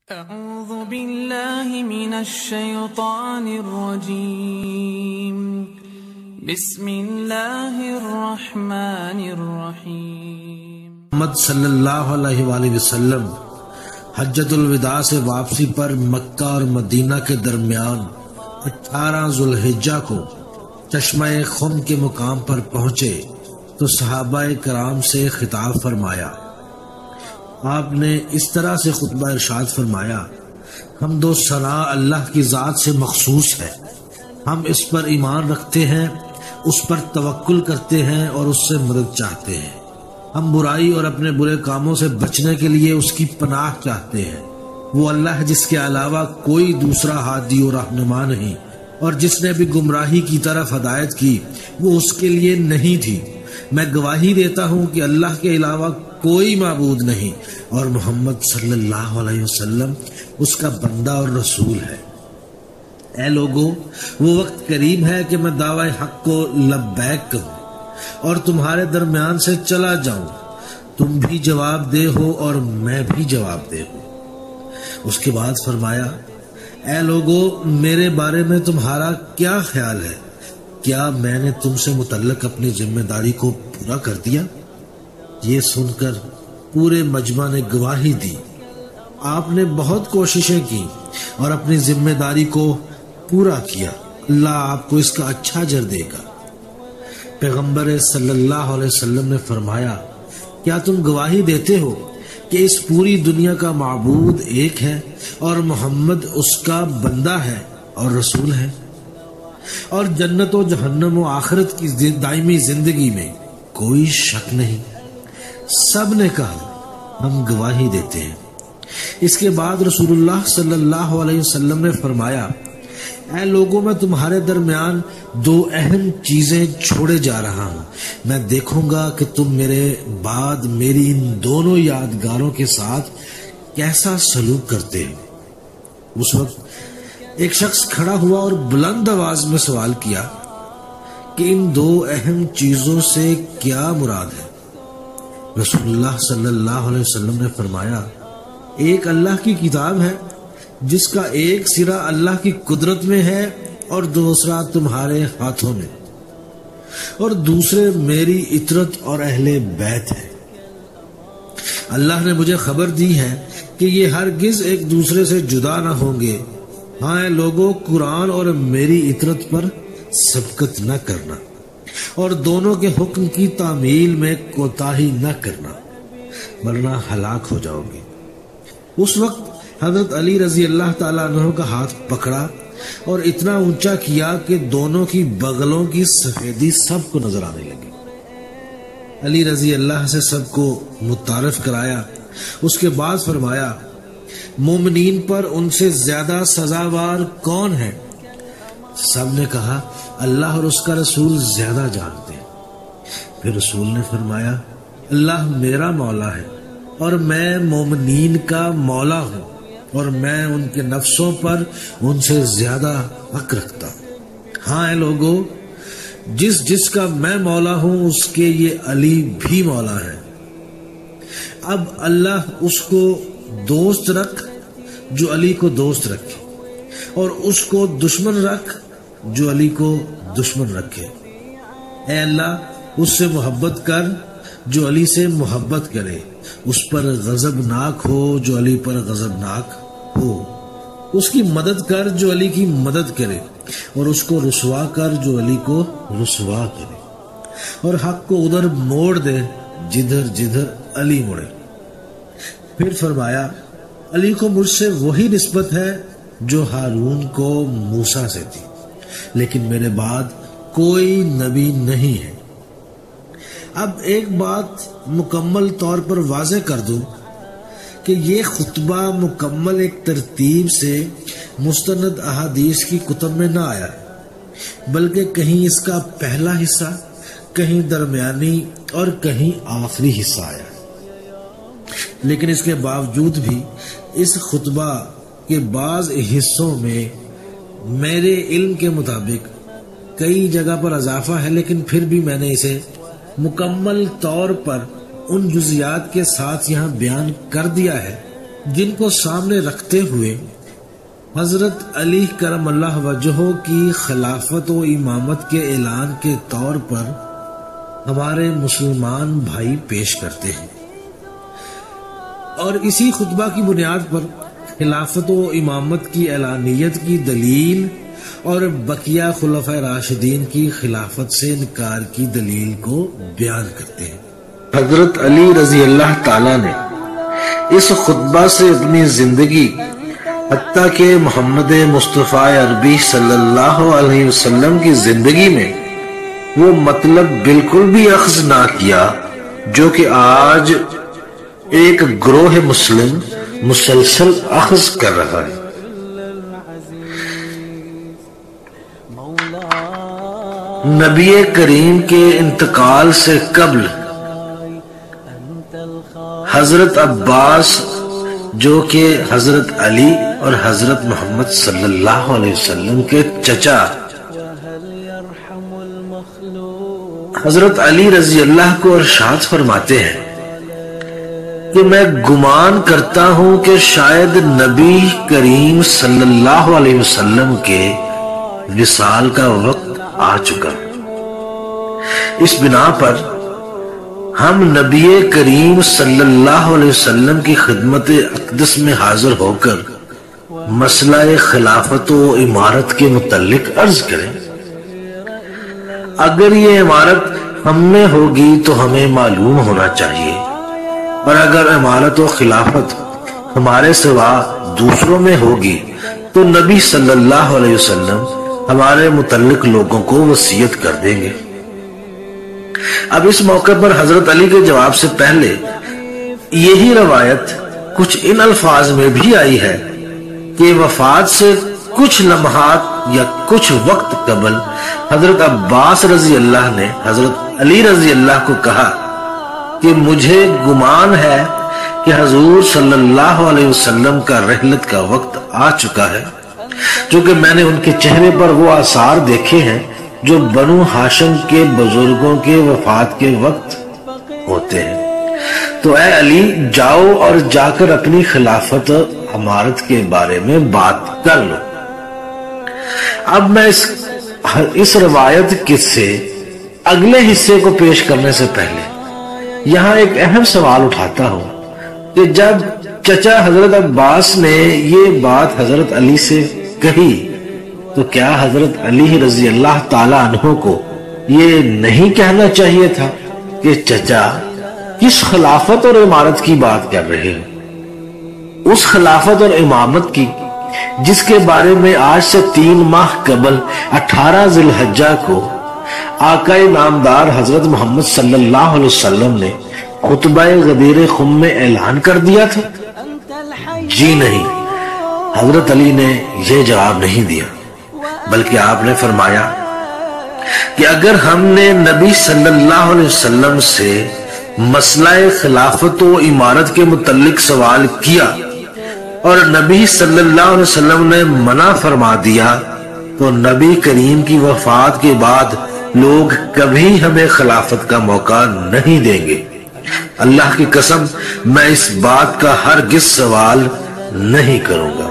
اعوذ باللہ من الشیطان الرجیم بسم اللہ الرحمن الرحیم۔ محمد صلی اللہ علیہ وآلہ وسلم حجۃ الوداع سے واپسی پر مکہ اور مدینہ کے درمیان 18 ذوالحجہ کو چشمہ خم کے مقام پر پہنچے تو صحابہ کرام سے خطاب فرمایا۔ آپ نے اس طرح سے خطبہ ارشاد فرمایا: حمد و ثنا اللہ کی ذات سے مخصوص ہے، ہم اس پر ایمان رکھتے ہیں، اس پر توکل کرتے ہیں اور اس سے مدد چاہتے ہیں۔ ہم برائی اور اپنے برے کاموں سے بچنے کے لیے اس کی پناہ چاہتے ہیں۔ وہ اللہ جس کے علاوہ کوئی دوسرا ہادی و رہنما نہیں، اور جس نے بھی گمراہی کی طرف ہدایت کی وہ اس کے لیے نہیں تھی۔ میں گواہی دیتا ہوں کہ اللہ کے علاوہ کوئی معبود نہیں اور محمد صلی اللہ علیہ وسلم اس کا بندہ اور رسول ہے۔ اے لوگو، وہ وقت قریب ہے کہ میں دعوی حق کو لبیک کہوں اور تمہارے درمیان سے چلا جاؤں، تم بھی جواب دے ہو اور میں بھی جواب دے ہوں۔ اس کے بعد فرمایا: اے لوگو، میرے بارے میں تمہارا کیا خیال ہے؟ کیا میں نے تم سے متعلق اپنی ذمہ داری کو پورا کر دیا؟ یہ سن کر پورے مجمع نے گواہی دی: آپ نے بہت کوششیں کی اور اپنی ذمہ داری کو پورا کیا، اللہ آپ کو اس کا اچھا اجر دے گا۔ پیغمبر صلی اللہ علیہ وسلم نے فرمایا: کیا تم گواہی دیتے ہو کہ اس پوری دنیا کا معبود ایک ہے اور محمد اس کا بندہ ہے اور رسول ہے، اور جنت و جہنم و آخرت کی دائمی زندگی میں کوئی شک نہیں؟ سب نے کہا: ہم گواہی دیتے ہیں۔ اس کے بعد رسول اللہ صلی اللہ علیہ وسلم نے فرمایا: اے لوگوں، میں تمہارے درمیان 2 اہم چیزیں چھوڑے جا رہا ہوں، میں دیکھوں گا کہ تم میرے بعد میری ان دونوں یادگاروں کے ساتھ کیسا سلوک کرتے ہو۔ اس وقت ایک شخص کھڑا ہوا اور بلند آواز میں سوال کیا کہ ان 2 اہم چیزوں سے کیا مراد ہے؟ رسول اللہ صلی اللہ علیہ وسلم نے فرمایا: ایک اللہ کی کتاب ہے جس کا ایک سرا اللہ کی قدرت میں ہے اور دوسرا تمہارے ہاتھوں میں، اور دوسرے میری اطرت اور اہل بیت ہے۔ اللہ نے مجھے خبر دی ہے کہ یہ ہرگز ایک دوسرے سے جدا نہ ہوں گے۔ ہاں اے لوگوں، قرآن اور میری اطرت پر سبقت نہ کرنا اور دونوں کے حکم کی تعمیل میں کوتاہی نہ کرنا، ورنہ ہلاک ہو جاؤ گے۔ اس وقت حضرت علی رضی اللہ تعالیٰ عنہ کا ہاتھ پکڑا اور اتنا اونچا کیا کہ دونوں کی بغلوں کی سفیدی سب کو نظر آنے لگی۔ علی رضی اللہ سے سب کو متعارف کرایا۔ اس کے بعد فرمایا: مومنین پر ان سے زیادہ سزاوار کون ہے؟ سب نے کہا: اللہ اور اس کا رسول زیادہ جانتے ہیں۔ پھر رسول نے فرمایا: اللہ میرا مولا ہے اور میں مومنین کا مولا ہوں، اور میں ان کے نفسوں پر ان سے زیادہ حق رکھتا ہوں۔ ہاں اے لوگو، جس کا میں مولا ہوں اس کے یہ علی بھی مولا ہے۔ اب اللہ اس کو دوست رکھ جو علی کو دوست رکھے، اور اس کو دشمن رکھ جو علی کو دشمن رکھے۔ اے اللہ، اس سے محبت کر جو علی سے محبت کرے، اس پر غضبناک ہو جو علی پر غضبناک ہو، اس کی مدد کر جو علی کی مدد کرے، اور اس کو رسوا کر جو علی کو رسوا کرے، اور حق کو ادھر موڑ دے جدھر جدھر علی مڑے۔ پھر فرمایا: علی کو مجھ سے وہی نسبت ہے جو ہارون کو موسیٰ سے تھی، لیکن میرے بعد کوئی نبی نہیں ہے۔ اب ایک بات مکمل طور پر واضح کر دوں کہ یہ خطبہ مکمل ایک ترتیب سے مستند احادیث کی کتب میں نہ آیا، بلکہ کہیں اس کا پہلا حصہ، کہیں درمیانی اور کہیں آخری حصہ آیا۔ لیکن اس کے باوجود بھی اس خطبہ کے بعض حصوں میں میرے علم کے مطابق کئی جگہ پر اضافہ ہے، لیکن پھر بھی میں نے اسے مکمل طور پر ان جزیات کے ساتھ یہاں بیان کر دیا ہے جن کو سامنے رکھتے ہوئے حضرت علی کرم اللہ وجہہ کی خلافت و امامت کے اعلان کے طور پر ہمارے مسلمان بھائی پیش کرتے ہیں، اور اسی خطبہ کی بنیاد پر خلافت و امامت کی اعلانیت کی دلیل اور بقیہ خلفائے راشدین کی خلافت سے انکار کی دلیل کو بیان کرتے ہیں۔ حضرت علی رضی اللہ تعالیٰ نے اس خطبہ سے اپنی زندگی حتیٰ کہ محمد مصطفیٰ عربی صلی اللہ علیہ وسلم کی زندگی میں وہ مطلب بالکل بھی اخذ نہ کیا جو کہ آج ایک گروہ مسلم مسلسل اخذ کر رہا ہے۔ نبی کریم کے انتقال سے قبل حضرت عباس جو کہ حضرت علی اور حضرت محمد صلی اللہ علیہ وسلم کے چچا حضرت علی رضی اللہ کو ارشاد فرماتے ہیں کہ میں گمان کرتا ہوں کہ شاید نبی کریم صلی اللہ علیہ وسلم کے وصال کا وقت آ چکا۔ اس بنا پر ہم نبی کریم صلی اللہ علیہ وسلم کی خدمت اقدس میں حاضر ہو کر مسئلہ خلافت و امارت کے متعلق عرض کریں۔ اگر یہ امارت ہم میں ہوگی تو ہمیں معلوم ہونا چاہیے، اور اگر امارت و خلافت ہمارے سوا دوسروں میں ہوگی تو نبی صلی اللہ علیہ وسلم ہمارے متعلق لوگوں کو وصیت کر دیں گے۔ اب اس موقع پر حضرت علی کے جواب سے پہلے یہی روایت کچھ ان الفاظ میں بھی آئی ہے کہ وفات سے کچھ لمحات یا کچھ وقت قبل حضرت عباس رضی اللہ نے حضرت علی رضی اللہ کو کہا کہ مجھے گمان ہے کہ حضور صلی اللہ علیہ وسلم کا رحلت کا وقت آ چکا ہے، چونکہ میں نے ان کے چہرے پر وہ آثار دیکھے ہیں جو بنو ہاشم کے بزرگوں کے وفات کے وقت ہوتے ہیں، تو اے علی جاؤ اور جا کر اپنی خلافت امارت کے بارے میں بات کر لو۔ اب میں اس روایت سے اگلے حصے کو پیش کرنے سے پہلے یہاں ایک اہم سوال اٹھاتا ہوں کہ جب چچا حضرت عباس نے یہ بات حضرت علی سے کہی تو کیا حضرت علی رضی اللہ تعالی عنہ کو یہ نہیں کہنا چاہیے تھا کہ چچا کس خلافت اور امارت کی بات کر رہے ہو؟ اس خلافت اور امامت کی جس کے بارے میں آج سے 3 ماہ قبل 18 ذی الحجہ کو آقا نامدار حضرت محمد صلی اللہ علیہ وسلم نے خطبہ غدیر خم میں اعلان کر دیا تھا؟ جی نہیں، حضرت علی نے یہ جواب نہیں دیا، بلکہ آپ نے فرمایا کہ اگر ہم نے نبی صلی اللہ علیہ وسلم سے مسئلہ خلافت و امارت کے متعلق سوال کیا اور نبی صلی اللہ علیہ وسلم نے منع فرما دیا تو نبی کریم کی وفات کے بعد لوگ کبھی ہمیں خلافت کا موقع نہیں دیں گے۔ اللہ کی قسم میں اس بات کا ہرگز سوال نہیں کروں گا۔